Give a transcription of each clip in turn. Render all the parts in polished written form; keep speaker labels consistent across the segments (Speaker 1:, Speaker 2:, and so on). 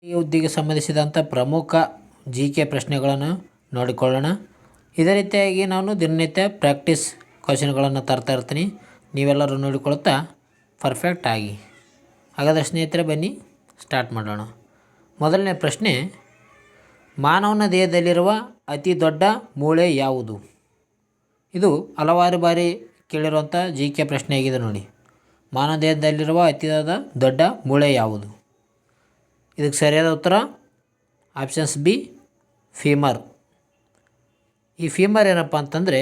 Speaker 1: ಈ ಹುದ್ದೆಗೆ ಸಂಬಂಧಿಸಿದಂಥ ಪ್ರಮುಖ GK ಪ್ರಶ್ನೆಗಳನ್ನು ನೋಡಿಕೊಳ್ಳೋಣ. ಇದೇ ರೀತಿಯಾಗಿ ನಾನು ದಿನನಿತ್ಯ ಪ್ರಾಕ್ಟೀಸ್ ಕ್ವಶನ್ಗಳನ್ನು ತರ್ತಾ ಇರ್ತೀನಿ. ನೀವೆಲ್ಲರೂ ನೋಡಿಕೊಳ್ಳುತ್ತಾ ಪರ್ಫೆಕ್ಟ್ ಆಗಿ. ಹಾಗಾದರೆ ಸ್ನೇಹಿತರೆ ಬನ್ನಿ ಸ್ಟಾರ್ಟ್ ಮಾಡೋಣ. ಮೊದಲನೇ ಪ್ರಶ್ನೆ, ಮಾನವನ ದೇಹದಲ್ಲಿರುವ ಅತಿ ದೊಡ್ಡ ಮೂಳೆ ಯಾವುದು? ಇದು ಹಲವಾರು ಬಾರಿ ಕೇಳಿರುವಂಥ GK ಪ್ರಶ್ನೆ ಆಗಿದೆ ನೋಡಿ. ಮಾನವ ದೇಹದಲ್ಲಿರುವ ಅತಿ ದೊಡ್ಡ ಮೂಳೆ ಯಾವುದು? ಇದಕ್ಕೆ ಸರಿಯಾದ ಉತ್ತರ ಆಪ್ಷನ್ಸ್ ಬಿ, ಫೀಮರ್. ಈ ಫೀಮರ್ ಏನಪ್ಪ ಅಂತಂದರೆ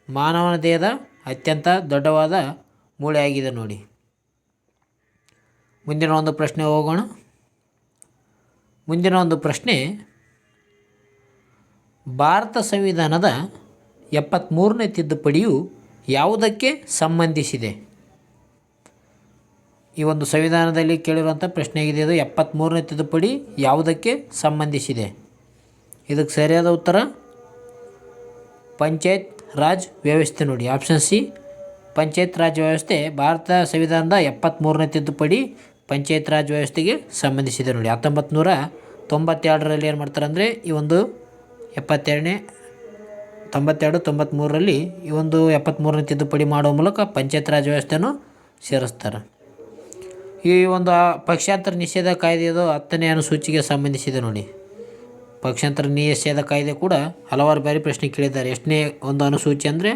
Speaker 1: ಮಾನವನ ದೇಹದ ಅತ್ಯಂತ ದೊಡ್ಡವಾದ ಮೂಳೆ ಆಗಿದೆ ನೋಡಿ. ಮುಂದಿನ ಒಂದು ಪ್ರಶ್ನೆ ಹೋಗೋಣ. ಮುಂದಿನ ಒಂದು ಪ್ರಶ್ನೆ, ಭಾರತ ಸಂವಿಧಾನದ 73ನೇ ತಿದ್ದುಪಡಿಯು ಯಾವುದಕ್ಕೆ ಸಂಬಂಧಿಸಿದೆ? ಈ ಒಂದು ಸಂವಿಧಾನದಲ್ಲಿ ಕೇಳಿರುವಂಥ ಪ್ರಶ್ನೆ ಆಗಿದೆ. ಇದು 73ನೇ ತಿದ್ದುಪಡಿ ಯಾವುದಕ್ಕೆ ಸಂಬಂಧಿಸಿದೆ? ಇದಕ್ಕೆ ಸರಿಯಾದ ಉತ್ತರ ಪಂಚಾಯತ್ ರಾಜ್ ವ್ಯವಸ್ಥೆ ನೋಡಿ. ಆಪ್ಷನ್ ಸಿ, ಪಂಚಾಯತ್ ರಾಜ್ ವ್ಯವಸ್ಥೆ. ಭಾರತ ಸಂವಿಧಾನದ 73ನೇ ತಿದ್ದುಪಡಿ ಪಂಚಾಯತ್ ರಾಜ್ ವ್ಯವಸ್ಥೆಗೆ ಸಂಬಂಧಿಸಿದೆ ನೋಡಿ. 1992ರಲ್ಲಿ ಏನು ಮಾಡ್ತಾರೆ ಅಂದರೆ ಈ ಒಂದು 93ರಲ್ಲಿ ಈ ಒಂದು 73ನೇ ತಿದ್ದುಪಡಿ ಮಾಡುವ ಮೂಲಕ ಪಂಚಾಯತ್ ರಾಜ್ ವ್ಯವಸ್ಥೆಯನ್ನು ಸೇರಿಸ್ತಾರೆ. ಈ ಒಂದು ಪಕ್ಷಾಂತರ ನಿಷೇಧ ಕಾಯ್ದೆಯದು 10ನೇ ಅನುಸೂಚಿಗೆ ಸಂಬಂಧಿಸಿದೆ ನೋಡಿ. ಪಕ್ಷಾಂತರ ನಿಷೇಧ ಕಾಯ್ದೆ ಕೂಡ ಹಲವಾರು ಬಾರಿ ಪ್ರಶ್ನೆ ಕೇಳಿದ್ದಾರೆ. ಎಷ್ಟನೇ ಒಂದು ಅನುಸೂಚಿ ಅಂದರೆ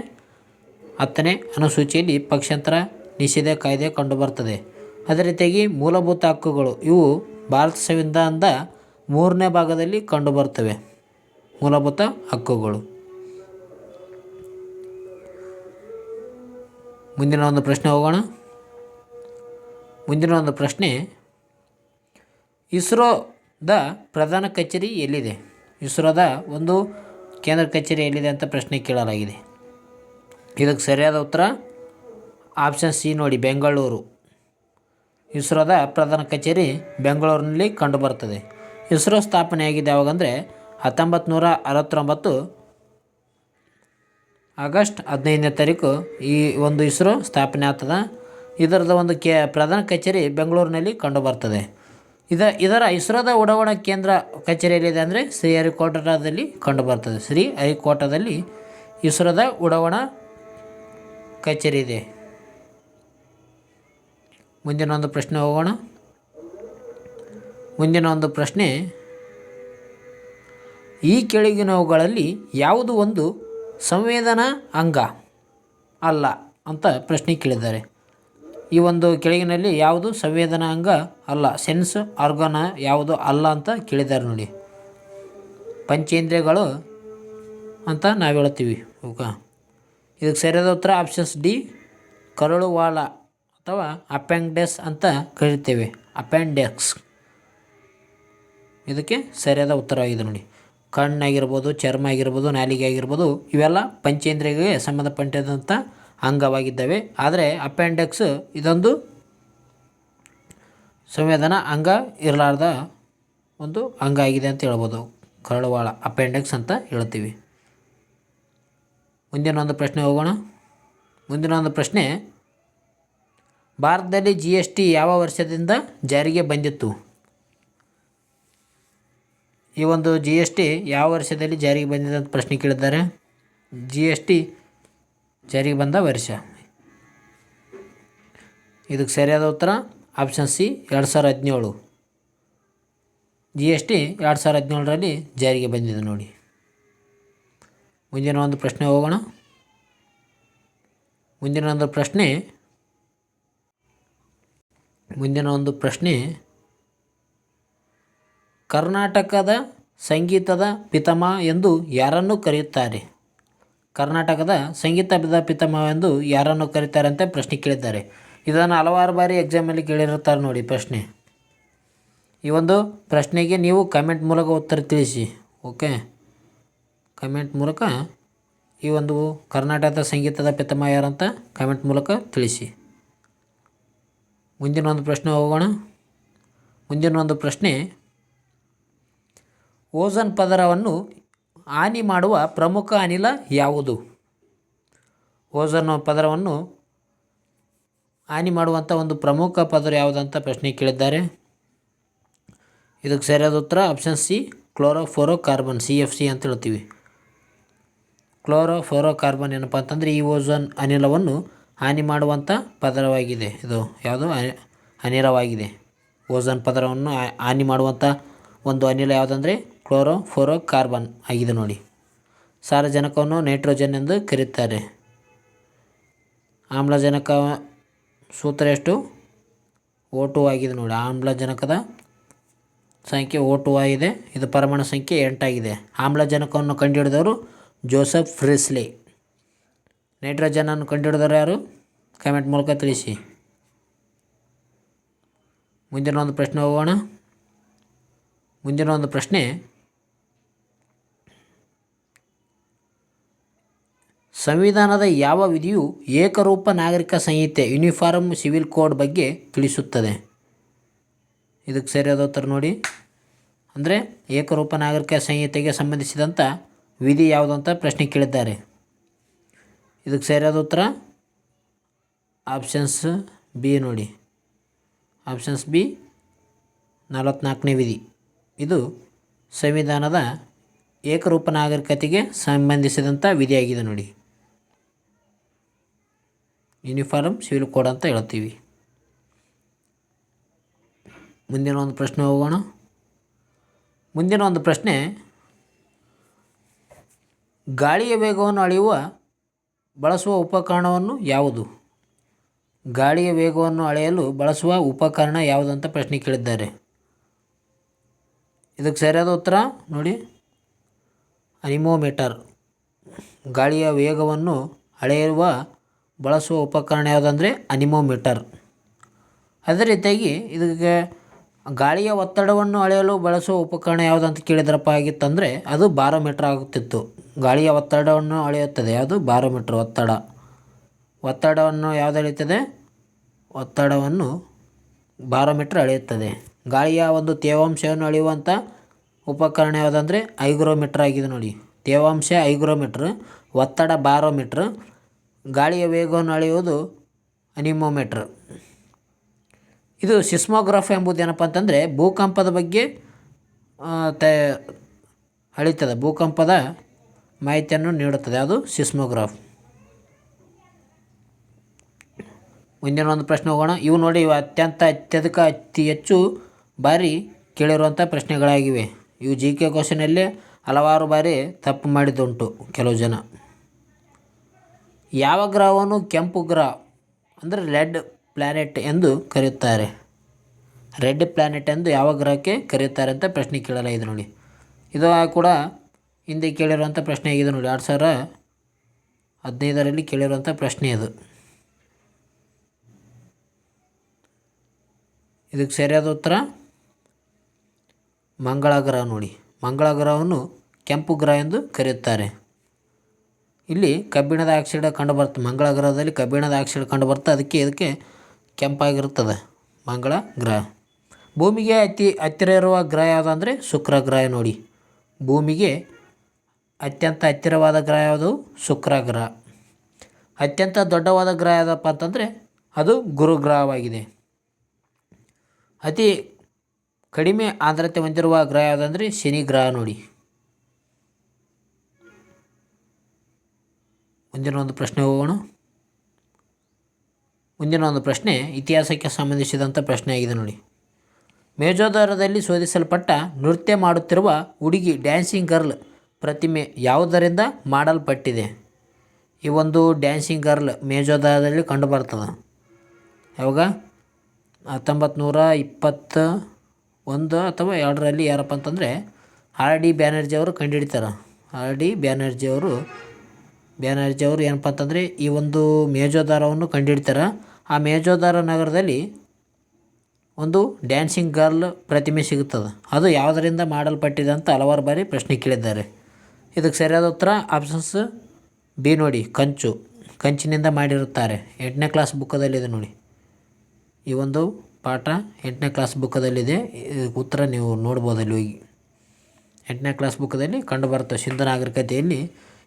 Speaker 1: 10ನೇ ಅನುಸೂಚಿಯಲ್ಲಿ ಪಕ್ಷಾಂತರ ನಿಷೇಧ ಕಾಯ್ದೆ ಕಂಡುಬರ್ತದೆ. ಅದೇ ರೀತಿಯಾಗಿ ಮೂಲಭೂತ ಹಕ್ಕುಗಳು, ಇವು ಭಾರತ ಸಂವಿಧಾನದ 3ನೇ ಭಾಗದಲ್ಲಿ ಕಂಡುಬರ್ತವೆ. ಮೂಲಭೂತ ಹಕ್ಕುಗಳು. ಮುಂದಿನ ಒಂದು ಪ್ರಶ್ನೆ ಹೋಗೋಣ. ಮುಂದಿನ ಒಂದು ಪ್ರಶ್ನೆ, ಇಸ್ರೋದ ಪ್ರಧಾನ ಕಚೇರಿ ಎಲ್ಲಿದೆ? ಇಸ್ರೋದ ಒಂದು ಕೇಂದ್ರ ಕಚೇರಿ ಎಲ್ಲಿದೆ ಅಂತ ಪ್ರಶ್ನೆ ಕೇಳಲಾಗಿದೆ. ಇದಕ್ಕೆ ಸರಿಯಾದ ಉತ್ತರ ಆಪ್ಷನ್ ಸಿ ನೋಡಿ, ಬೆಂಗಳೂರು. ಇಸ್ರೋದ ಪ್ರಧಾನ ಕಚೇರಿ ಬೆಂಗಳೂರಿನಲ್ಲಿ ಕಂಡುಬರ್ತದೆ. ಇಸ್ರೋ ಸ್ಥಾಪನೆಯಾಗಿದೆ ಯಾವಾಗಂದರೆ 1969 ಆಗಸ್ಟ್ 15ನೇ ತಾರೀಕು ಈ ಒಂದು ಇಸ್ರೋ ಸ್ಥಾಪನೆ ಆಗ್ತದೆ. ಇದರದ ಒಂದು ಪ್ರಧಾನ ಕಚೇರಿ ಬೆಂಗಳೂರಿನಲ್ಲಿ ಕಂಡುಬರ್ತದೆ. ಇದರ ಇಸ್ರೋದ ಉಡಾವಣಾ ಕೇಂದ್ರ ಕಚೇರಿಯಲ್ಲಿದೆ ಅಂದರೆ ಶ್ರೀಹರಿಕೋಟಾದಲ್ಲಿ ಕಂಡುಬರ್ತದೆ. ಶ್ರೀಹರಿಕೋಟಾದಲ್ಲಿ ಇಸ್ರೋದ ಉಡಾವಣಾ ಕಚೇರಿ ಇದೆ. ಮುಂದಿನ ಒಂದು ಪ್ರಶ್ನೆ ಹೋಗೋಣ. ಮುಂದಿನ ಒಂದು ಪ್ರಶ್ನೆ, ಈ ಕೆಳಗಿನವುಗಳಲ್ಲಿ ಯಾವುದು ಒಂದು ಸಂವೇದನಾ ಅಂಗ ಅಲ್ಲ ಅಂತ ಪ್ರಶ್ನೆ ಕೇಳಿದ್ದಾರೆ. ಈ ಒಂದು ಕೆಳಗಿನಲ್ಲಿ ಯಾವುದು ಸಂವೇದನಾ ಅಂಗ ಅಲ್ಲ, ಸೆನ್ಸ್ ಆರ್ಗನ್ ಯಾವುದು ಅಲ್ಲ ಅಂತ ಕೇಳಿದ್ದಾರೆ ನೋಡಿ. ಪಂಚೇಂದ್ರಿಯಗಳು ಅಂತ ನಾವು ಹೇಳ್ತೀವಿ. ಓಕೆ, ಇದಕ್ಕೆ ಸರಿಯಾದ ಉತ್ತರ ಆಪ್ಷನ್ಸ್ ಡಿ, ಕರುಳುವಾಳ ಅಥವಾ ಅಪೆಂಡೆಕ್ಸ್ ಅಂತ ಕರಿತೇವೆ. ಅಪೆಂಡೆಕ್ಸ್ ಇದಕ್ಕೆ ಸರಿಯಾದ ಉತ್ತರವಾಗಿದೆ ನೋಡಿ. ಕಣ್ಣಾಗಿರ್ಬೋದು, ಚರ್ಮ ಆಗಿರ್ಬೋದು, ನಾಲಿಗೆ ಆಗಿರ್ಬೋದು, ಇವೆಲ್ಲ ಪಂಚೇಂದ್ರಿಯಗಳಿಗೆ ಸಂಬಂಧಪಟ್ಟಂಥ ಅಂಗವಾಗಿದ್ದಾವೆ. ಆದರೆ ಅಪೆಂಡೆಕ್ಸ್ ಇದೊಂದು ಸಂವೇದನಾ ಅಂಗ ಇರಲಾರ್ದ ಒಂದು ಅಂಗ ಆಗಿದೆ ಅಂತ ಹೇಳ್ಬೋದು. ಕರುಳುವಾಳ ಅಪೆಂಡೆಕ್ಸ್ ಅಂತ ಹೇಳ್ತೀವಿ. ಮುಂದಿನ ಒಂದು ಪ್ರಶ್ನೆ ಹೋಗೋಣ. ಮುಂದಿನ ಒಂದು ಪ್ರಶ್ನೆ, ಭಾರತದಲ್ಲಿ GST ಯಾವ ವರ್ಷದಿಂದ ಜಾರಿಗೆ ಬಂದಿತ್ತು? ಈ ಒಂದು GST ಯಾವ ವರ್ಷದಲ್ಲಿ ಜಾರಿಗೆ ಬಂದಿದೆ ಅಂತ ಪ್ರಶ್ನೆ ಕೇಳಿದ್ದಾರೆ. GST ಜಾರಿಗೆ ಬಂದ ವರ್ಷ. ಇದಕ್ಕೆ ಸರಿಯಾದ ಉತ್ತರ ಆಪ್ಷನ್ ಸಿ, 2017. GST 2017ರಲ್ಲಿ ಜಾರಿಗೆ ಬಂದಿದೆ ನೋಡಿ. ಮುಂದಿನ ಒಂದು ಪ್ರಶ್ನೆ ಹೋಗೋಣ. ಮುಂದಿನ ಒಂದು ಪ್ರಶ್ನೆ, ಕರ್ನಾಟಕದ ಸಂಗೀತದ ಪಿತಾಮಹ ಎಂದು ಯಾರನ್ನು ಕರೆಯುತ್ತಾರೆ? ಕರ್ನಾಟಕದ ಸಂಗೀತದ ಪಿತಾಮಹ ಎಂದು ಯಾರನ್ನು ಕರೀತಾರೆ ಅಂತ ಪ್ರಶ್ನೆ ಕೇಳಿದ್ದಾರೆ. ಇದನ್ನು ಹಲವಾರು ಬಾರಿ ಎಕ್ಸಾಮಲ್ಲಿ ಕೇಳಿರುತ್ತಾರೆ ನೋಡಿ ಪ್ರಶ್ನೆ. ಈ ಒಂದು ಪ್ರಶ್ನೆಗೆ ನೀವು ಕಮೆಂಟ್ ಮೂಲಕ ಉತ್ತರ ತಿಳಿಸಿ. ಓಕೆ, ಕಮೆಂಟ್ ಮೂಲಕ ಈ ಒಂದು ಕರ್ನಾಟಕದ ಸಂಗೀತದ ಪಿತಾಮಹ ಯಾರಂತ ಕಮೆಂಟ್ ಮೂಲಕ ತಿಳಿಸಿ. ಮುಂದಿನ ಒಂದು ಪ್ರಶ್ನೆ ಹೋಗೋಣ. ಮುಂದಿನ ಒಂದು ಪ್ರಶ್ನೆ, ಓಝೋನ್ ಪದರವನ್ನು ಹಾನಿ ಮಾಡುವ ಪ್ರಮುಖ ಅನಿಲ ಯಾವುದು? ಓಝೋನ್ ಪದರವನ್ನು ಹಾನಿ ಮಾಡುವಂಥ ಒಂದು ಪ್ರಮುಖ ಪದರ ಯಾವುದಂತ ಪ್ರಶ್ನೆ ಕೇಳಿದ್ದಾರೆ. ಇದಕ್ಕೆ ಸರಿಯಾದ ಉತ್ತರ ಆಪ್ಷನ್ ಸಿ, ಕ್ಲೋರೋಫ್ಲೋರೋಕಾರ್ಬನ್, CFC ಅಂತ ಹೇಳ್ತೀವಿ. ಕ್ಲೋರೋಫ್ಲೋರೋಕಾರ್ಬನ್ ಏನಪ್ಪ ಅಂತಂದರೆ ಈ ಓಝೋನ್ ಅನಿಲವನ್ನು ಹಾನಿ ಮಾಡುವಂಥ ಪದರವಾಗಿದೆ. ಇದು ಯಾವುದು ಅನಿಲವಾಗಿದೆ. ಓಝೋನ್ ಪದರವನ್ನು ಹಾನಿ ಮಾಡುವಂಥ ಒಂದು ಅನಿಲ ಯಾವುದಂದರೆ ಕ್ಲೋರೋಫ್ಲೋರೋಕಾರ್ಬನ್ ಆಗಿದೆ ನೋಡಿ. ಸಾರಜನಕವನ್ನು ನೈಟ್ರೋಜನ್ ಎಂದು ಕರೆಯುತ್ತಾರೆ. ಆಮ್ಲಜನಕ ಸೂತ್ರ ಎಷ್ಟು? O2 ಆಗಿದೆ ನೋಡಿ. ಆಮ್ಲಜನಕದ ಸಂಖ್ಯೆ O2 ಆಗಿದೆ. ಇದು ಪರಮಾಣು ಸಂಖ್ಯೆ 8 ಆಗಿದೆ. ಆಮ್ಲಜನಕವನ್ನು ಕಂಡುಹಿಡಿದವರು ಜೋಸೆಫ್ ಪ್ರಿಸ್ಲಿ. ನೈಟ್ರೋಜನನ್ನು ಕಂಡುಹಿಡಿದವರು ಯಾರು? ಕಮೆಂಟ್ ಮೂಲಕ ತಿಳಿಸಿ. ಮುಂದಿನ ಒಂದು ಪ್ರಶ್ನೆ ಹೋಗೋಣ. ಮುಂದಿನ ಒಂದು ಪ್ರಶ್ನೆ, ಸಂವಿಧಾನದ ಯಾವ ವಿಧಿಯು ಏಕರೂಪ ನಾಗರಿಕ ಸಂಹಿತೆ ಯೂನಿಫಾರ್ಮ್ ಸಿವಿಲ್ ಕೋಡ್ ಬಗ್ಗೆ ತಿಳಿಸುತ್ತದೆ? ಇದಕ್ಕೆ ಸರಿಯಾದ ಉತ್ತರ ನೋಡಿ. ಅಂದರೆ ಏಕರೂಪ ನಾಗರಿಕ ಸಂಹಿತೆಗೆ ಸಂಬಂಧಿಸಿದಂಥ ವಿಧಿ ಯಾವುದು ಅಂತ ಪ್ರಶ್ನೆ ಕೇಳಿದ್ದಾರೆ. ಇದಕ್ಕೆ ಸರಿಯಾದ ಉತ್ತರ ಆಪ್ಷನ್ಸ್ ಬಿ ನೋಡಿ. ಆಪ್ಷನ್ಸ್ ಬಿ 44ನೇ ವಿಧಿ. ಇದು ಸಂವಿಧಾನದ ಏಕರೂಪ ನಾಗರಿಕತೆಗೆ ಸಂಬಂಧಿಸಿದಂಥ ವಿಧಿಯಾಗಿದೆ ನೋಡಿ. ಯೂನಿಫಾರ್ಮ್ ಸಿವಿಲ್ ಕೋಡ್ ಅಂತ ಹೇಳ್ತೀವಿ. ಮುಂದಿನ ಒಂದು ಪ್ರಶ್ನೆ ಹೋಗೋಣ. ಮುಂದಿನ ಒಂದು ಪ್ರಶ್ನೆ, ಗಾಳಿಯ ವೇಗವನ್ನು ಅಳೆಯುವ ಬಳಸುವ ಉಪಕರಣವನ್ನು ಯಾವುದು? ಗಾಳಿಯ ವೇಗವನ್ನು ಅಳೆಯಲು ಬಳಸುವ ಉಪಕರಣ ಯಾವುದು ಅಂತ ಪ್ರಶ್ನೆ ಕೇಳಿದ್ದಾರೆ. ಇದಕ್ಕೆ ಸರಿಯಾದ ಉತ್ತರ ನೋಡಿ, ಅನಿಮೋಮೀಟರ್. ಗಾಳಿಯ ವೇಗವನ್ನು ಅಳೆಯುವ ಬಳಸುವ ಉಪಕರಣ ಯಾವುದಂದರೆ ಅನಿಮೋಮೀಟರ್. ಅದೇ ರೀತಿಯಾಗಿ ಇದಕ್ಕೆ ಗಾಳಿಯ ಒತ್ತಡವನ್ನು ಅಳೆಯಲು ಬಳಸುವ ಉಪಕರಣ ಯಾವುದಂತ ಕೇಳಿದ್ರಪ್ಪ ಆಗಿತ್ತಂದರೆ ಅದು ಬಾರೋಮೀಟರ್ ಆಗುತ್ತಿತ್ತು. ಗಾಳಿಯ ಒತ್ತಡವನ್ನು ಅಳೆಯುತ್ತದೆ ಯಾವುದು? ಬಾರೋಮೀಟರ್. ಒತ್ತಡವನ್ನು ಯಾವುದು ಅಳೆಯುತ್ತದೆ? ಒತ್ತಡವನ್ನು ಬಾರೋಮೀಟರ್ ಅಳೆಯುತ್ತದೆ. ಗಾಳಿಯ ಒಂದು ತೇವಾಂಶವನ್ನು ಅಳೆಯುವಂಥ ಉಪಕರಣ ಯಾವುದಂದರೆ ಹೈಗ್ರೋಮೀಟರ್ ಆಗಿದೆ ನೋಡಿ. ತೇವಾಂಶ ಹೈಗ್ರೋಮೀಟ್ರ್, ಒತ್ತಡ ಬಾರೋಮೀಟ್ರ್, ಗಾಳಿಯ ವೇಗವನ್ನು ಅಳೆಯುವುದು ಅನಿಮೋಮೀಟ್ರ್. ಇದು ಸಿಸ್ಮೋಗ್ರಾಫ್ ಎಂಬುದು ಏನಪ್ಪ ಅಂತಂದರೆ ಭೂಕಂಪದ ಬಗ್ಗೆ ಅಳಿತದೆ, ಭೂಕಂಪದ ಮಾಹಿತಿಯನ್ನು ನೀಡುತ್ತದೆ. ಅದು ಸಿಸ್ಮೋಗ್ರಾಫ್. ಮುಂದಿನ ಒಂದು ಪ್ರಶ್ನೆ ಹೋಗೋಣ. ಇವು ನೋಡಿ, ಇವು ಅತಿ ಹೆಚ್ಚು ಬಾರಿ ಕೇಳಿರುವಂಥ ಪ್ರಶ್ನೆಗಳಾಗಿವೆ. ಇವು GK ಕ್ವಶನಲ್ಲಿ ಹಲವಾರು ಬಾರಿ ತಪ್ಪು ಮಾಡಿದ್ದುಂಟು ಕೆಲವು ಜನ. ಯಾವ ಗ್ರಹವನ್ನು ಕೆಂಪು ಗ್ರಹ ಅಂದರೆ ರೆಡ್ ಪ್ಲ್ಯಾನೆಟ್ ಎಂದು ಕರೆಯುತ್ತಾರೆ? ರೆಡ್ ಪ್ಲ್ಯಾನೆಟ್ ಎಂದು ಯಾವ ಗ್ರಹಕ್ಕೆ ಕರೆಯುತ್ತಾರೆ ಅಂತ ಪ್ರಶ್ನೆ ಕೇಳಲಾಗಿದೆ ನೋಡಿ. ಇದು ಕೂಡ ಹಿಂದೆ ಕೇಳಿರುವಂಥ ಪ್ರಶ್ನೆ ಆಗಿದೆ ನೋಡಿ. 2015ರಲ್ಲಿ ಕೇಳಿರುವಂಥ ಪ್ರಶ್ನೆ ಇದು. ಇದಕ್ಕೆ ಸರಿಯಾದ ಉತ್ತರ ಮಂಗಳ ಗ್ರಹ ನೋಡಿ. ಮಂಗಳ ಗ್ರಹವನ್ನು ಕೆಂಪು ಗ್ರಹ ಎಂದು ಕರೆಯುತ್ತಾರೆ. ಇಲ್ಲಿ ಕಬ್ಬಿಣದ ಆಕ್ಸೈಡ್ ಕಂಡುಬರುತ್ತೆ. ಮಂಗಳ ಗ್ರಹದಲ್ಲಿ ಕಬ್ಬಿಣದ ಆಕ್ಸೈಡ್ ಕಂಡುಬರುತ್ತೆ, ಇದಕ್ಕೆ ಕೆಂಪಾಗಿರುತ್ತದೆ ಮಂಗಳ ಗ್ರಹ. ಭೂಮಿಗೆ ಅತಿ ಹತ್ತಿರ ಇರುವ ಗ್ರಹ ಯಾವುದಂದರೆ ಶುಕ್ರ ಗ್ರಹ ನೋಡಿ. ಭೂಮಿಗೆ ಅತ್ಯಂತ ಹತ್ತಿರವಾದ ಗ್ರಹ ಯಾವುದು? ಶುಕ್ರ ಗ್ರಹ. ಅತ್ಯಂತ ದೊಡ್ಡವಾದ ಗ್ರಹ ಯಾವುದಪ್ಪ ಅಂತಂದರೆ ಅದು ಗುರು ಗ್ರಹವಾಗಿದೆ. ಅತಿ ಕಡಿಮೆ ಆರ್ದ್ರತೆ ಹೊಂದಿರುವ ಗ್ರಹ ಯಾವುದಂದರೆ ಶನಿ ಗ್ರಹ ನೋಡಿ. ಮುಂದಿನ ಒಂದು ಪ್ರಶ್ನೆ ಹೋಗೋಣ. ಮುಂದಿನ ಒಂದು ಪ್ರಶ್ನೆ ಇತಿಹಾಸಕ್ಕೆ ಸಂಬಂಧಿಸಿದಂಥ ಪ್ರಶ್ನೆ ಆಗಿದೆ ನೋಡಿ. ಮೇಜೋದಾರದಲ್ಲಿ ಶೋಧಿಸಲ್ಪಟ್ಟ ನೃತ್ಯ ಮಾಡುತ್ತಿರುವ ಹುಡುಗಿ ಡ್ಯಾನ್ಸಿಂಗ್ ಗರ್ಲ್ ಪ್ರತಿಮೆ ಯಾವುದರಿಂದ ಮಾಡಲ್ಪಟ್ಟಿದೆ? ಈ ಒಂದು ಡ್ಯಾನ್ಸಿಂಗ್ ಗರ್ಲ್ ಮೇಜೋದಾರದಲ್ಲಿ ಕಂಡುಬರ್ತದೆ. ಯಾವಾಗ? 1921 ಅಥವಾ 2ರಲ್ಲಿ ಯಾರಪ್ಪ ಅಂತಂದರೆ R.D. ಬ್ಯಾನರ್ಜಿ ಅವರು ಕಂಡುಹಿಡಿತಾರೆ. R.D. ಬ್ಯಾನರ್ಜಿ ಅವರು ಏನಪ್ಪ ಅಂತಂದರೆ ಈ ಒಂದು ಮೇಜೋದಾರವನ್ನು ಕಂಡುಹಿಡಿತಾರೆ. ಆ ಮೇಜೋದಾರ ನಗರದಲ್ಲಿ ಒಂದು ಡ್ಯಾನ್ಸಿಂಗ್ ಗರ್ಲ್ ಪ್ರತಿಮೆ ಸಿಗುತ್ತದೆ. ಅದು ಯಾವುದರಿಂದ ಮಾಡಲ್ಪಟ್ಟಿದೆ ಅಂತ ಹಲವಾರು ಬಾರಿ ಪ್ರಶ್ನೆ ಕೇಳಿದ್ದಾರೆ. ಇದಕ್ಕೆ ಸರಿಯಾದ ಉತ್ತರ ಆಪ್ಷನ್ಸ್ ಬಿ ನೋಡಿ, ಕಂಚಿನಿಂದ ಮಾಡಿರುತ್ತಾರೆ. 8ನೇ ಕ್ಲಾಸ್ ಬುಕ್ಕದಲ್ಲಿದೆ ನೋಡಿ. ಈ ಒಂದು ಪಾಠ 8ನೇ ಕ್ಲಾಸ್ ಬುಕ್ಕದಲ್ಲಿದೆ. ಉತ್ತರ ನೀವು ನೋಡ್ಬೋದು ಅಲ್ಲಿ ಹೋಗಿ. 8ನೇ ಕ್ಲಾಸ್ ಬುಕ್ಕದಲ್ಲಿ ಕಂಡುಬರುತ್ತೆ. ಸಿಂಧು ನಾಗರಿಕತೆಯಲ್ಲಿ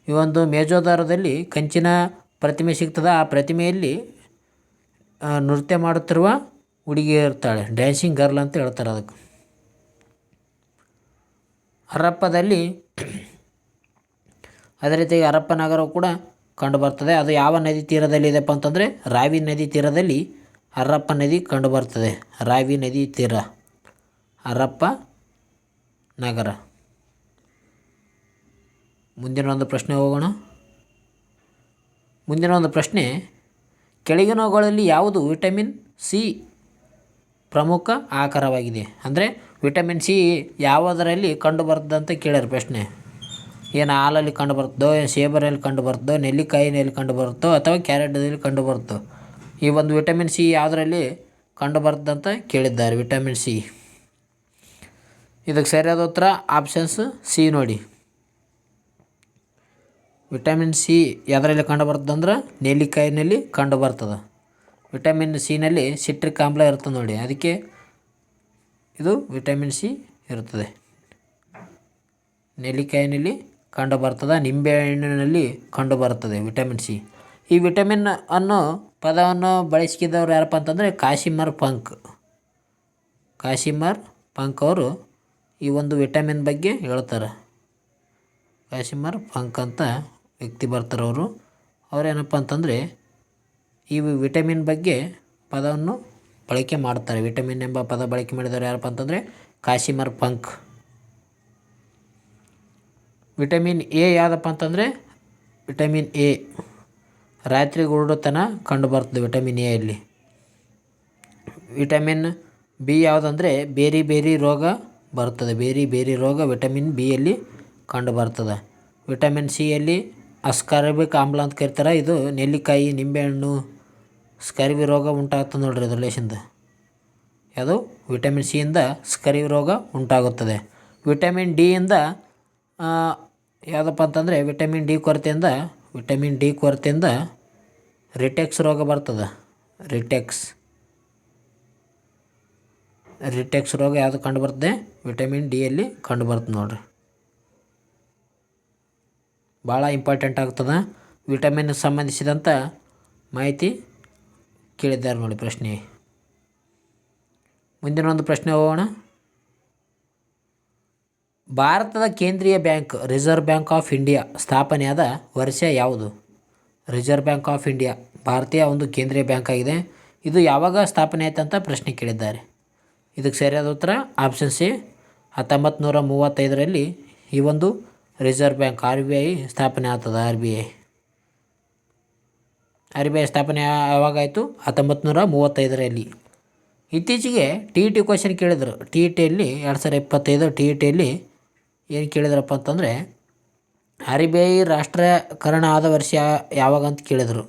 Speaker 1: ಈ ಒಂದು ಮೇಜೋದಾರದಲ್ಲಿ ಕಂಚಿನ ಪ್ರತಿಮೆ ಸಿಗ್ತದೆ. ಆ ಪ್ರತಿಮೆಯಲ್ಲಿ ನೃತ್ಯ ಮಾಡುತ್ತಿರುವ ಹುಡುಗಿ ಇರ್ತಾಳೆ. ಡ್ಯಾನ್ಸಿಂಗ್ ಗರ್ಲ್ ಅಂತ ಹೇಳ್ತಾರೆ ಅದಕ್ಕೆ. ಹರಪ್ಪದಲ್ಲಿ ಅದೇ ರೀತಿಯಾಗಿ ಹರಪ್ಪ ನಗರವು ಕೂಡ ಕಂಡುಬರ್ತದೆ. ಅದು ಯಾವ ನದಿ ತೀರದಲ್ಲಿ ಇದೆಪ್ಪ ಅಂತಂದರೆ ರಾವಿ ನದಿ ತೀರದಲ್ಲಿ ಹರಪ್ಪ ನದಿ ಕಂಡುಬರ್ತದೆ. ರಾವಿ ನದಿ ತೀರ ಹರಪ್ಪ ನಗರ. ಮುಂದಿನ ಒಂದು ಪ್ರಶ್ನೆ ಹೋಗೋಣ. ಮುಂದಿನ ಒಂದು ಪ್ರಶ್ನೆ, ಕೆಳಗಿನವುಗಳಲ್ಲಿ ಯಾವುದು ವಿಟಮಿನ್ ಸಿ ಪ್ರಮುಖ ಆಕಾರವಾಗಿದೆ? ಅಂದರೆ ವಿಟಮಿನ್ ಸಿ ಯಾವುದರಲ್ಲಿ ಕಂಡುಬರ್ತದೆ ಅಂತ ಕೇಳ್ಯಾರ ಪ್ರಶ್ನೆ. ಏನು ಹಾಲಲ್ಲಿ ಕಂಡುಬರ್ತದೋ, ಏನು ಸೇಬರಲ್ಲಿ ಕಂಡುಬರ್ತದೋ, ನೆಲ್ಲಿಕಾಯಿನಲ್ಲಿ ಕಂಡುಬರುತ್ತೋ ಅಥವಾ ಕ್ಯಾರೆಟಲ್ಲಿ ಕಂಡುಬರುತ್ತೋ? ಈ ಒಂದು ವಿಟಮಿನ್ ಸಿ ಯಾವುದರಲ್ಲಿ ಕಂಡುಬರ್ತದಂತ ಕೇಳಿದ್ದಾರೆ. ವಿಟಮಿನ್ ಸಿ ಇದಕ್ಕೆ ಸರಿಯಾದ ಉತ್ತರ ಆಪ್ಷನ್ಸ್ ಸಿ ನೋಡಿ. ವಿಟಮಿನ್ ಸಿ ಯಾವುದರಲ್ಲಿ ಕಂಡುಬರ್ತದಂದ್ರೆ ನೆಲ್ಲಿಕಾಯಿನಲ್ಲಿ ಕಂಡುಬರ್ತದೆ. ವಿಟಮಿನ್ ಸಿನಲ್ಲಿ ಸಿಟ್ರಿಕ್ ಆಮ್ಲ ಇರ್ತದೆ ನೋಡಿ, ಅದಕ್ಕೆ ಇದು ವಿಟಮಿನ್ ಸಿ ಇರ್ತದೆ. ನೆಲ್ಲಿಕಾಯಿನಲ್ಲಿ ಕಂಡುಬರ್ತದೆ, ನಿಂಬೆಹಣ್ಣಿನಲ್ಲಿ ಕಂಡುಬರ್ತದೆ ವಿಟಮಿನ್ ಸಿ. ಈ ವಿಟಮಿನ್ ಅನ್ನೋ ಪದವನ್ನು ಬಳಸಿದವರು ಯಾರಪ್ಪ ಅಂತಂದರೆ ಕಾಸಿಮರ್ ಪಂಕ್. ಕಾಸಿಮರ್ ಪಂಕ್ ಅವರು ಈ ಒಂದು ವಿಟಮಿನ್ ಬಗ್ಗೆ ಹೇಳ್ತಾರೆ. ಕಾಸಿಮರ್ ಪಂಕ್ ಅಂತ ವ್ಯಕ್ತಿ ಬರ್ತಾರೆ ಅವರು. ಅವರೇನಪ್ಪ ಅಂತಂದರೆ ಈ ವಿಟಮಿನ್ ಬಗ್ಗೆ ಪದವನ್ನು ಬಳಕೆ ಮಾಡ್ತಾರೆ. ವಿಟಮಿನ್ ಎಂಬ ಪದ ಬಳಕೆ ಮಾಡಿದವರು ಯಾರಪ್ಪ ಅಂತಂದರೆ ಕಾಸಿಮರ್ ಪಂಕ್. ವಿಟಮಿನ್ ಎ ಯಾವುದಪ್ಪ ಅಂತಂದರೆ ವಿಟಮಿನ್ ಎ ರಾತ್ರಿ ಗುರುಡುತನ ಕಂಡುಬರ್ತದೆ ವಿಟಮಿನ್ ಎಯಲ್ಲಿ. ವಿಟಮಿನ್ ಬಿ ಯಾವುದಂದರೆ ಬೇರಿ ಬೇರಿ ರೋಗ ಬರ್ತದೆ. ಬೇರಿ ಬೇರಿ ರೋಗ ವಿಟಮಿನ್ ಬಿಯಲ್ಲಿ ಕಂಡುಬರ್ತದೆ. ವಿಟಮಿನ್ ಸಿಯಲ್ಲಿ ಅಸ್ಕಾರ್ಬಿಕ್ ಆಮ್ಲ ಅಂತ ಕರಿತಾರೆ. ಇದು ನೆಲ್ಲಿಕಾಯಿ, ನಿಂಬೆಹಣ್ಣು, ಸ್ಕರ್ವಿ ರೋಗ ಉಂಟಾಗ್ತದೆ ನೋಡ್ರಿ ಇದು ರಿಲೇಷನ್ದು. ಅದು ವಿಟಮಿನ್ ಸಿಯಿಂದ ಸ್ಕರ್ವಿ ರೋಗ ಉಂಟಾಗುತ್ತದೆ. ವಿಟಮಿನ್ ಡಿಯಿಂದ ಯಾವುದಪ್ಪ ಅಂತಂದರೆ ವಿಟಮಿನ್ ಡಿ ಕೊರತೆಯಿಂದ ರಿಟೆಕ್ಸ್ ರೋಗ ಬರ್ತದೆ. ರಿಟೆಕ್ಸ್ ರೋಗ ಯಾವುದು ಕಂಡುಬರ್ತದೆ? ವಿಟಮಿನ್ ಡಿಯಲ್ಲಿ ಕಂಡುಬರ್ತದೆ ನೋಡ್ರಿ. ಭಾಳ ಇಂಪಾರ್ಟೆಂಟ್ ಆಗ್ತದೆ. ವಿಟಮಿನ್ ಸಂಬಂಧಿಸಿದಂಥ ಮಾಹಿತಿ ಕೇಳಿದ್ದಾರೆ ನೋಡಿ ಪ್ರಶ್ನೆ. ಮುಂದಿನ ಒಂದು ಪ್ರಶ್ನೆ ಹೋಗೋಣ. ಭಾರತದ ಕೇಂದ್ರೀಯ bank reserve bank of India ಸ್ಥಾಪನೆಯಾದ ವರ್ಷ ಯಾವುದು? ರಿಸರ್ವ್ ಬ್ಯಾಂಕ್ ಆಫ್ ಇಂಡಿಯಾ ಭಾರತೀಯ ಒಂದು ಕೇಂದ್ರೀಯ ಬ್ಯಾಂಕ್ ಆಗಿದೆ. ಇದು ಯಾವಾಗ ಸ್ಥಾಪನೆ ಆಯ್ತು ಅಂತ ಪ್ರಶ್ನೆ ಕೇಳಿದ್ದಾರೆ. ಇದಕ್ಕೆ ಸರಿಯಾದ ಉತ್ತರ ಆಪ್ಷನ್ ಸಿ 1935ರಲ್ಲಿ ಈ ಒಂದು ರಿಸರ್ವ್ ಬ್ಯಾಂಕ್ RBI ಸ್ಥಾಪನೆ ಆಗ್ತದೆ. RBI ಸ್ಥಾಪನೆ ಯಾವಾಗಾಯಿತು? 1935ರಲ್ಲಿ. ಇತ್ತೀಚೆಗೆ TET ಕ್ವಶನ್ ಕೇಳಿದರು. TETಯಲ್ಲಿ 2025 TETಯಲ್ಲಿ ಏನು ಕೇಳಿದ್ರಪ್ಪ ಅಂತಂದರೆ RBI ರಾಷ್ಟ್ರೀಕರಣ ಆದ ವರ್ಷ ಯಾವಾಗ ಅಂತ ಕೇಳಿದರು.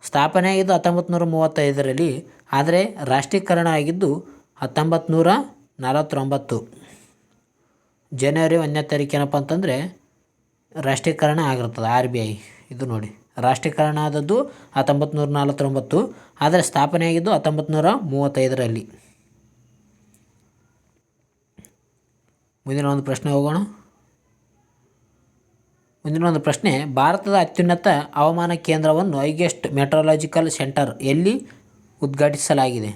Speaker 1: ಸ್ಥಾಪನೆ ಆಗಿದ್ದು 1935ರಲ್ಲಿ, ಆದರೆ ರಾಷ್ಟ್ರೀಕರಣ ಆಗಿದ್ದು 1949 ಜನವರಿ 1ನೇ ತಾರೀಕು ಏನಪ್ಪ ಅಂತಂದರೆ ರಾಷ್ಟ್ರೀಕರಣ ಆಗಿರ್ತದೆ RBI. ಇದು ನೋಡಿ, ರಾಷ್ಟ್ರೀಕರಣ ಆದದ್ದು 1949, ಆದರೆ ಸ್ಥಾಪನೆ ಆಗಿದ್ದು 1935ರಲ್ಲಿ. ಮುಂದಿನ ಒಂದು ಪ್ರಶ್ನೆ ಹೋಗೋಣ. ಮುಂದಿನ ಒಂದು ಪ್ರಶ್ನೆ, ಭಾರತದ ಅತ್ಯುನ್ನತ ಹವಾಮಾನ ಕೇಂದ್ರವನ್ನು ಹೈಯೆಸ್ಟ್ ಮೆಟ್ರಾಲಜಿಕಲ್ ಸೆಂಟರ್ ಎಲ್ಲಿ ಉದ್ಘಾಟಿಸಲಾಗಿದೆ?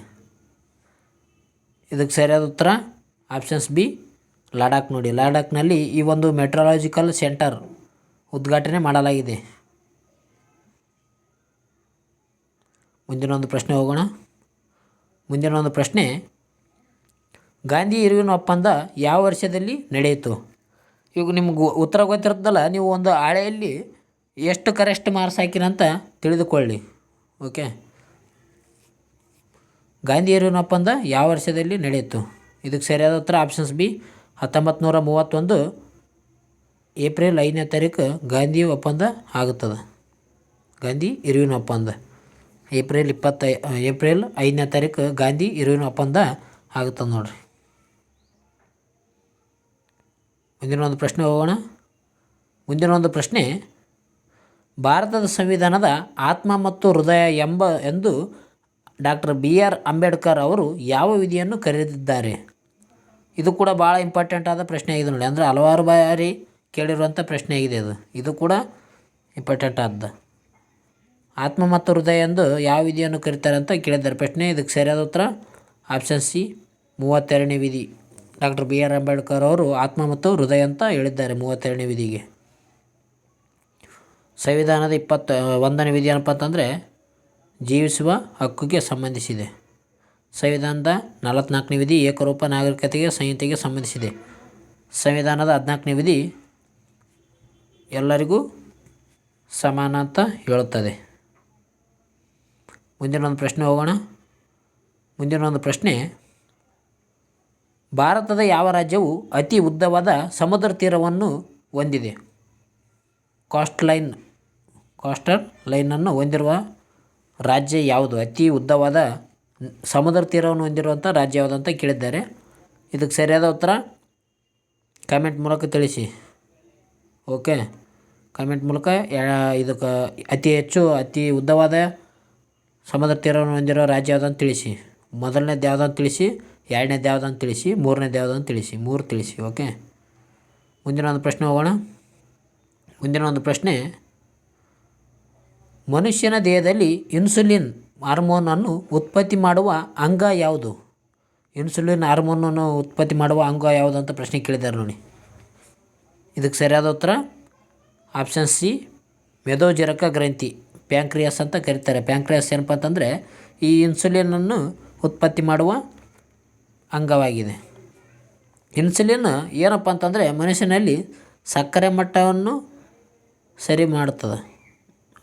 Speaker 1: ಇದಕ್ಕೆ ಸರಿಯಾದ ಉತ್ತರ ಆಪ್ಷನ್ಸ್ ಬಿ ಲಡಾಖ್ ನೋಡಿ. ಲಡಾಖ್ನಲ್ಲಿ ಈ ಒಂದು ಮೆಟ್ರಾಲಜಿಕಲ್ ಸೆಂಟರ್ ಉದ್ಘಾಟನೆ ಮಾಡಲಾಗಿದೆ. ಮುಂದಿನ ಒಂದು ಪ್ರಶ್ನೆ ಹೋಗೋಣ. ಮುಂದಿನ ಒಂದು ಪ್ರಶ್ನೆ, ಗಾಂಧಿ ಇರ್ವಿನ್ ಒಪ್ಪಂದ ಯಾವ ವರ್ಷದಲ್ಲಿ ನಡೆಯಿತು? ಈಗ ನಿಮ್ಗೆ ಉತ್ತರ ಗೊತ್ತಿರುತ್ತಲ್ಲ, ನೀವು ಒಂದು ಹಾಳೆಯಲ್ಲಿ ಎಷ್ಟು ಕರೆಕ್ಟ್ ಮಾರ್ಕ್ಸ್ ಹಾಕಿರಂತ ತಿಳಿದುಕೊಳ್ಳಿ. ಓಕೆ, ಗಾಂಧಿ ಇರ್ವಿನ್ ಒಪ್ಪಂದ ಯಾವ ವರ್ಷದಲ್ಲಿ ನಡೆಯಿತು? ಇದಕ್ಕೆ ಸರಿಯಾದ ಉತ್ತರ ಆಪ್ಷನ್ಸ್ ಬಿ 1931 ಏಪ್ರಿಲ್ 5ನೇ ತಾರೀಕು ಗಾಂಧಿ ಒಪ್ಪಂದ ಆಗುತ್ತದೆ. ಗಾಂಧಿ ಇರ್ವಿನ್ ಒಪ್ಪಂದ ಏಪ್ರಿಲ್ 5ನೇ ತಾರೀಕು ಗಾಂಧಿ ಇರ್ವಿನ್ ಒಪ್ಪಂದ ಆಗುತ್ತದೆ ನೋಡ್ರಿ. ಮುಂದಿನ ಒಂದು ಪ್ರಶ್ನೆ ಹೋಗೋಣ. ಮುಂದಿನ ಒಂದು ಪ್ರಶ್ನೆ, ಭಾರತದ ಸಂವಿಧಾನದ ಆತ್ಮ ಮತ್ತು ಹೃದಯ ಎಂದು ಡಾಕ್ಟರ್ BR ಅಂಬೇಡ್ಕರ್ ಅವರು ಯಾವ ವಿಧಿಯನ್ನು ಕರೆದಿದ್ದಾರೆ? ಇದು ಕೂಡ ಭಾಳ ಇಂಪಾರ್ಟೆಂಟ್ ಆದ ಪ್ರಶ್ನೆ ಆಗಿದೆ ನೋಡಿ. ಅಂದರೆ ಹಲವಾರು ಬಾರಿ ಕೇಳಿರುವಂಥ ಪ್ರಶ್ನೆ ಆಗಿದೆ ಇದು ಕೂಡ ಇಂಪಾರ್ಟೆಂಟ್ ಆದ. ಆತ್ಮ ಮತ್ತು ಹೃದಯ ಎಂದು ಯಾವ ವಿಧಿಯನ್ನು ಕರೀತಾರೆ ಅಂತ ಕೇಳಿದ್ದಾರೆ ಪ್ರಶ್ನೆ. ಇದಕ್ಕೆ ಸರಿಯಾದ ಉತ್ತರ ಆಪ್ಷನ್ ಸಿ 32ನೇ ವಿಧಿ. ಡಾಕ್ಟರ್ ಬಿ ಆರ್ ಅಂಬೇಡ್ಕರ್ ಅವರು ಆತ್ಮ ಮತ್ತು ಹೃದಯ ಅಂತ ಹೇಳಿದ್ದಾರೆ 32ನೇ ವಿಧಿಗೆ. ಸಂವಿಧಾನದ 21ನೇ ವಿಧಿ ಏನಪ್ಪ ಅಂತಂದರೆ ಜೀವಿಸುವ ಹಕ್ಕಿಗೆ ಸಂಬಂಧಿಸಿದೆ. ಸಂವಿಧಾನದ 44ನೇ ವಿಧಿ ಏಕರೂಪ ನಾಗರಿಕತೆಗೆ ಸಂಹಿತೆಗೆ ಸಂಬಂಧಿಸಿದೆ. ಸಂವಿಧಾನದ 14ನೇ ವಿಧಿ ಎಲ್ಲರಿಗೂ ಸಮಾನ ಅಂತ ಹೇಳುತ್ತದೆ. ಮುಂದಿನ ಒಂದು ಪ್ರಶ್ನೆ ಹೋಗೋಣ. ಮುಂದಿನ ಒಂದು ಪ್ರಶ್ನೆ, ಭಾರತದ ಯಾವ ರಾಜ್ಯವು ಅತಿ ಉದ್ದವಾದ ಸಮುದ್ರ ತೀರವನ್ನು ಹೊಂದಿದೆ? ಕೋಸ್ಟಲ್ ಲೈನನ್ನು ಹೊಂದಿರುವ ರಾಜ್ಯ ಯಾವುದು? ಅತಿ ಉದ್ದವಾದ ಸಮುದ್ರ ತೀರವನ್ನು ಹೊಂದಿರುವಂಥ ರಾಜ್ಯ ಯಾವುದು ಅಂತ ಕೇಳಿದ್ದಾರೆ. ಇದಕ್ಕೆ ಸರಿಯಾದ ಉತ್ತರ ಕಾಮೆಂಟ್ ಮೂಲಕ ತಿಳಿಸಿ. ಓಕೆ, ಕಾಮೆಂಟ್ ಮೂಲಕ ಇದಕ್ಕೆ ಅತಿ ಉದ್ದವಾದ ಸಮುದ್ರ ತೀರವನ್ನು ಹೊಂದಿರೋ ರಾಜ್ಯ ಯಾವುದಂತ ತಿಳಿಸಿ. ಮೊದಲನೇದು ಯಾವುದಂತ ತಿಳಿಸಿ, ಎರಡನೇದು ಯಾವುದಂತ ತಿಳಿಸಿ, ಮೂರನೇದು ಯಾವುದಂತ ತಿಳಿಸಿ. 3 ತಿಳಿಸಿ. ಓಕೆ, ಮುಂದಿನ ಒಂದು ಪ್ರಶ್ನೆ ಹೋಗೋಣ. ಮುಂದಿನ ಒಂದು ಪ್ರಶ್ನೆ, ಮನುಷ್ಯನ ದೇಹದಲ್ಲಿ ಇನ್ಸುಲಿನ್ ಹಾರ್ಮೋನನ್ನು ಉತ್ಪತ್ತಿ ಮಾಡುವ ಅಂಗ ಯಾವುದು? ಇನ್ಸುಲಿನ್ ಹಾರ್ಮೋನನ್ನು ಉತ್ಪತ್ತಿ ಮಾಡುವ ಅಂಗ ಯಾವುದು ಅಂತ ಪ್ರಶ್ನೆ ಕೇಳಿದ್ದಾರೆ ನೋಡಿ. ಇದಕ್ಕೆ ಸರಿಯಾದ ಉತ್ತರ ಆಪ್ಷನ್ ಸಿ, ಮೆದೋಜೀರಕ ಗ್ರಂಥಿ, ಪ್ಯಾಂಕ್ರಿಯಾಸ್ ಅಂತ ಕರೀತಾರೆ. ಪ್ಯಾಂಕ್ರಿಯಾಸ್ ಏನಪ್ಪ ಅಂತಂದರೆ ಈ ಇನ್ಸುಲಿನನ್ನು ಉತ್ಪತ್ತಿ ಮಾಡುವ ಅಂಗವಾಗಿದೆ. ಇನ್ಸುಲಿನ್ ಏನಪ್ಪ ಅಂತಂದರೆ ಮನುಷ್ಯನಲ್ಲಿ ಸಕ್ಕರೆ ಮಟ್ಟವನ್ನು ಸರಿ ಮಾಡುತ್ತದೆ.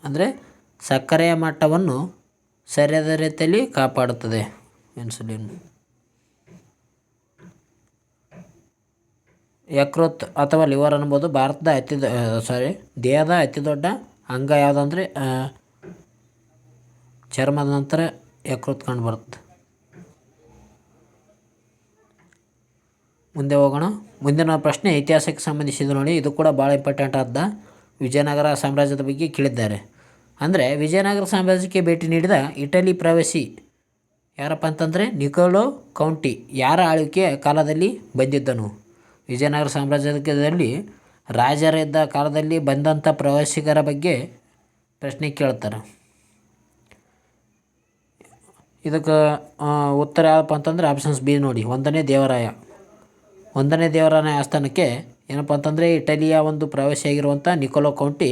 Speaker 1: ಅಂದರೆ ಸಕ್ಕರೆಯ ಮಟ್ಟವನ್ನು ಸರಿಯಾದ ರೀತಿಯಲ್ಲಿ ಕಾಪಾಡುತ್ತದೆ ಇನ್ಸುಲಿನ್. ಯಕೃತ್ ಅಥವಾ ಲಿವರ್ ಅನ್ಬೋದು ದೇಹದ ಅತಿ ದೊಡ್ಡ ಅಂಗ ಯಾವುದಂದರೆ ಚರ್ಮದ ನಂತರ ಯಕೃತ್ ಕಂಡುಬರುತ್ತೆ. ಮುಂದೆ ಹೋಗೋಣ. ಮುಂದಿನ ಪ್ರಶ್ನೆ ಇತಿಹಾಸಕ್ಕೆ ಸಂಬಂಧಿಸಿದ ನೋಡಿ. ಇದು ಕೂಡ ಭಾಳ ಇಂಪಾರ್ಟೆಂಟ್ ಆದ. ವಿಜಯನಗರ ಸಾಮ್ರಾಜ್ಯದ ಬಗ್ಗೆ ಕೇಳಿದ್ದಾರೆ. ಅಂದರೆ ವಿಜಯನಗರ ಸಾಮ್ರಾಜ್ಯಕ್ಕೆ ಭೇಟಿ ನೀಡಿದ ಇಟಲಿ ಪ್ರವಾಸಿ ಯಾರಪ್ಪ ಅಂತಂದರೆ ನಿಕೋಲೋ ಕೌಂಟಿ ಯಾರ ಆಳ್ವಿಕೆಯ ಕಾಲದಲ್ಲಿ ಬಂದಿದ್ದನು? ವಿಜಯನಗರ ಸಾಮ್ರಾಜ್ಯದಲ್ಲಿ ರಾಜರಿದ್ದ ಕಾಲದಲ್ಲಿ ಬಂದಂಥ ಪ್ರವಾಸಿಗರ ಬಗ್ಗೆ ಪ್ರಶ್ನೆ ಕೇಳ್ತಾರೆ. ಇದಕ್ಕೆ ಉತ್ತರ ಯಾವಪ್ಪ ಅಂತಂದರೆ ಆಪ್ಷನ್ಸ್ ಬಿ ನೋಡಿ, 1ನೇ ದೇವರಾಯ. 1ನೇ ದೇವರಾಯನ ಆಸ್ಥಾನಕ್ಕೆ ಏನಪ್ಪ ಅಂತಂದರೆ ಇಟಲಿಯ ಒಂದು ಪ್ರವಾಸಿಯಾಗಿರುವಂಥ ನಿಕೋಲೋ ಕೌಂಟಿ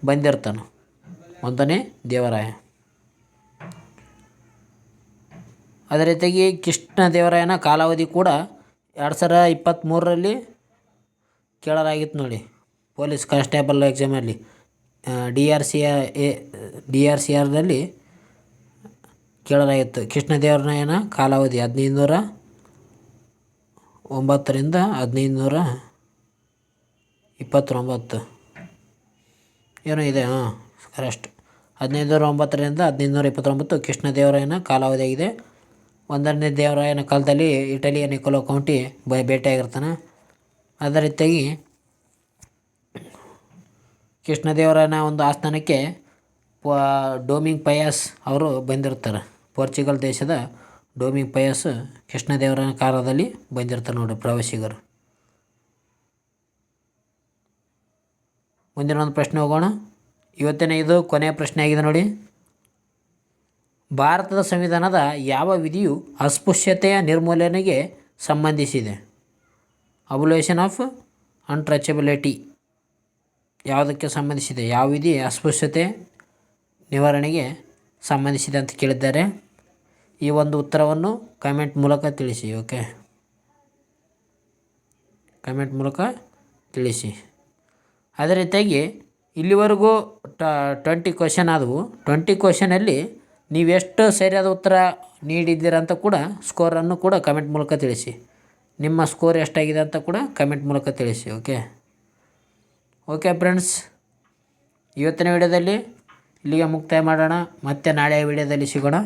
Speaker 1: ಬಂದಿರ್ತಾನೆ. 1ನೇ ದೇವರಾಯ. ಅದೇ ರೀತಿಯಾಗಿ ಕೃಷ್ಣದೇವರಾಯನ ಕಾಲಾವಧಿ ಕೂಡ 2023ರಲ್ಲಿ ಕೇಳಲಾಗಿತ್ತು ನೋಡಿ, ಪೊಲೀಸ್ ಕಾನ್ಸ್ಟೇಬಲ್ ಎಕ್ಸಾಮಲ್ಲಿ DRCRನಲ್ಲಿ ಕೇಳಲಾಗಿತ್ತು. ಕೃಷ್ಣದೇವರಾಯನ ಕಾಲಾವಧಿ 1509ರಿಂದ 1529 ಏನೋ ಇದೆ. ಕರೆಕ್ಟ್, 1509ರಿಂದ 1529 ಕೃಷ್ಣದೇವರಾಯನ ಕಾಲಾವಧಿಯಾಗಿದೆ. 1ನೇ ದೇವರಾಯನ ಕಾಲದಲ್ಲಿ ಇಟಲಿಯ ನಿಕೋಲೋ ಕೌಂಟಿ ಭೇಟಿಯಾಗಿರ್ತಾನೆ. ಅದೇ ರೀತಿಯಾಗಿ ಕೃಷ್ಣದೇವರಾಯನ ಒಂದು ಆಸ್ಥಾನಕ್ಕೆ ಡೊಮಿಂಗ್ ಪಯಾಸ್ ಅವರು ಬಂದಿರ್ತಾರೆ. ಪೋರ್ಚುಗಲ್ ದೇಶದ ಡೊಮಿಂಗ್ ಪಯಾಸ್ ಕೃಷ್ಣದೇವರಾಯನ ಕಾಲದಲ್ಲಿ ಬಂದಿರ್ತಾರೆ ನೋಡಿ ಪ್ರವಾಸಿಗರು. ಮುಂದಿನ ಒಂದು ಪ್ರಶ್ನೆ ಹೋಗೋಣ. ಇವತ್ತಿನ ಇದು ಕೊನೆಯ ಪ್ರಶ್ನೆ ಆಗಿದೆ ನೋಡಿ. ಭಾರತದ ಸಂವಿಧಾನದ ಯಾವ ವಿಧಿಯು ಅಸ್ಪೃಶ್ಯತೆಯ ನಿರ್ಮೂಲನೆಗೆ ಸಂಬಂಧಿಸಿದೆ? ಅಬೊಲಿಷನ್ ಆಫ್ ಅನ್ಟಚಬಿಲಿಟಿ ಯಾವುದಕ್ಕೆ ಸಂಬಂಧಿಸಿದೆ? ಯಾವ ವಿಧಿ ಅಸ್ಪೃಶ್ಯತೆ ನಿವಾರಣೆಗೆ ಸಂಬಂಧಿಸಿದೆ ಅಂತ ಕೇಳಿದ್ದಾರೆ. ಈ ಒಂದು ಉತ್ತರವನ್ನು ಕಮೆಂಟ್ ಮೂಲಕ ತಿಳಿಸಿ. ಓಕೆ, ಕಮೆಂಟ್ ಮೂಲಕ ತಿಳಿಸಿ. ಅದೇ ರೀತಿಯಾಗಿ ಇಲ್ಲಿವರೆಗೂ 20 ಕ್ವಶನ್ ಆದವು. 20 ಕ್ವಶನಲ್ಲಿ ನೀವೆಷ್ಟು ಸರಿಯಾದ ಉತ್ತರ ನೀಡಿದ್ದೀರಂತ ಕೂಡ ಸ್ಕೋರನ್ನು ಕೂಡ ಕಮೆಂಟ್ ಮೂಲಕ ತಿಳಿಸಿ. ನಿಮ್ಮ ಸ್ಕೋರ್ ಎಷ್ಟಾಗಿದೆ ಅಂತ ಕೂಡ ಕಮೆಂಟ್ ಮೂಲಕ ತಿಳಿಸಿ. ಓಕೆ ಫ್ರೆಂಡ್ಸ್, ಇವತ್ತಿನ ವಿಡಿಯೋದಲ್ಲಿ ಇಲ್ಲಿಗೆ ಮುಕ್ತಾಯ ಮಾಡೋಣ. ಮತ್ತೆ ನಾಳೆ ವಿಡಿಯೋದಲ್ಲಿ ಸಿಗೋಣ.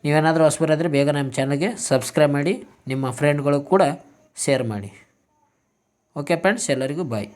Speaker 1: ನೀವೇನಾದರೂ ಹೊಸಬರಾದರೆ ಬೇಗ ನಮ್ಮ ಚಾನಲ್ಗೆ ಸಬ್ಸ್ಕ್ರೈಬ್ ಮಾಡಿ, ನಿಮ್ಮ ಫ್ರೆಂಡ್ಗಳು ಕೂಡ ಶೇರ್ ಮಾಡಿ. ಓಕೆ ಫ್ರೆಂಡ್ಸ್, ಎಲ್ಲರಿಗೂ ಬಾಯ್.